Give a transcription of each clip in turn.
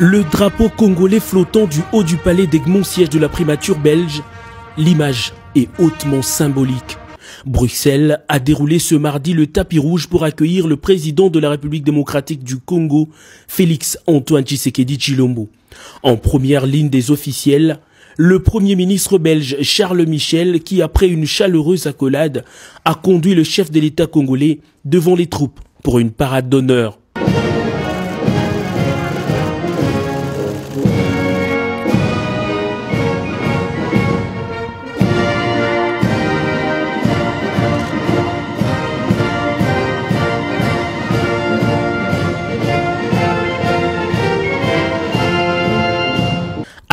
Le drapeau congolais flottant du haut du palais d'Egmont, siège de la primature belge, l'image est hautement symbolique. Bruxelles a déroulé ce mardi le tapis rouge pour accueillir le président de la République démocratique du Congo, Félix Antoine Tshisekedi Tshilombo. En première ligne des officiels, le Premier ministre belge Charles Michel qui, après une chaleureuse accolade, a conduit le chef de l'État congolais devant les troupes pour une parade d'honneur.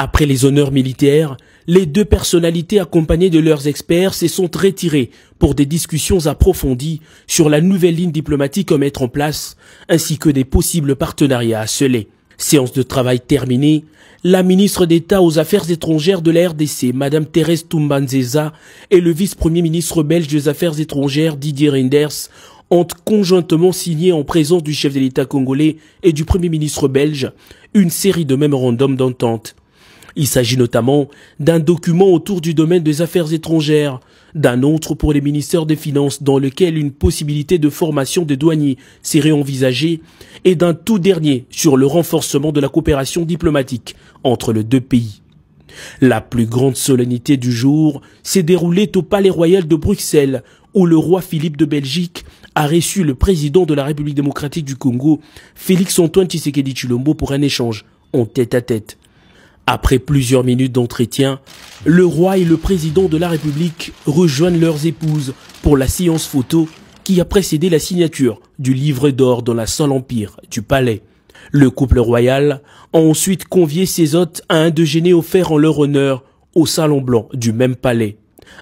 Après les honneurs militaires, les deux personnalités accompagnées de leurs experts se sont retirées pour des discussions approfondies sur la nouvelle ligne diplomatique à mettre en place, ainsi que des possibles partenariats à sceller. Séance de travail terminée, la ministre d'État aux Affaires étrangères de la RDC, Madame Thérèse Toumba-Nzeza, et le vice-premier ministre belge des Affaires étrangères, Didier Reynders, ont conjointement signé en présence du chef de l'État congolais et du Premier ministre belge une série de mémorandums d'entente. Il s'agit notamment d'un document autour du domaine des affaires étrangères, d'un autre pour les ministères des Finances dans lequel une possibilité de formation des douaniers serait envisagée et d'un tout dernier sur le renforcement de la coopération diplomatique entre les deux pays. La plus grande solennité du jour s'est déroulée au Palais Royal de Bruxelles où le roi Philippe de Belgique a reçu le président de la République démocratique du Congo, Félix Antoine Tshisekedi Tshilombo, pour un échange en tête-à-tête. Après plusieurs minutes d'entretien, le roi et le président de la République rejoignent leurs épouses pour la séance photo qui a précédé la signature du livre d'or dans la salle Empire du palais. Le couple royal a ensuite convié ses hôtes à un déjeuner offert en leur honneur au salon blanc du même palais.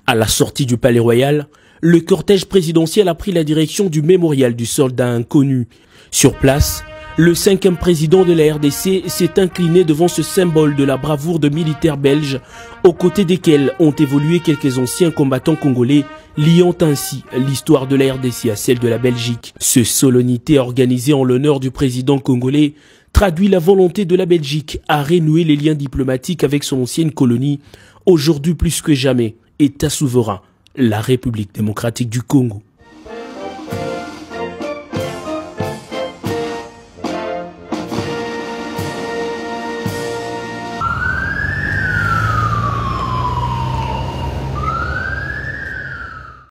À la sortie du palais royal, le cortège présidentiel a pris la direction du mémorial du soldat inconnu. Sur place, le 5e président de la RDC s'est incliné devant ce symbole de la bravoure de militaires belges, aux côtés desquels ont évolué quelques anciens combattants congolais, liant ainsi l'histoire de la RDC à celle de la Belgique. Ce solennité organisée en l'honneur du président congolais traduit la volonté de la Belgique à renouer les liens diplomatiques avec son ancienne colonie, aujourd'hui plus que jamais État souverain, la République démocratique du Congo.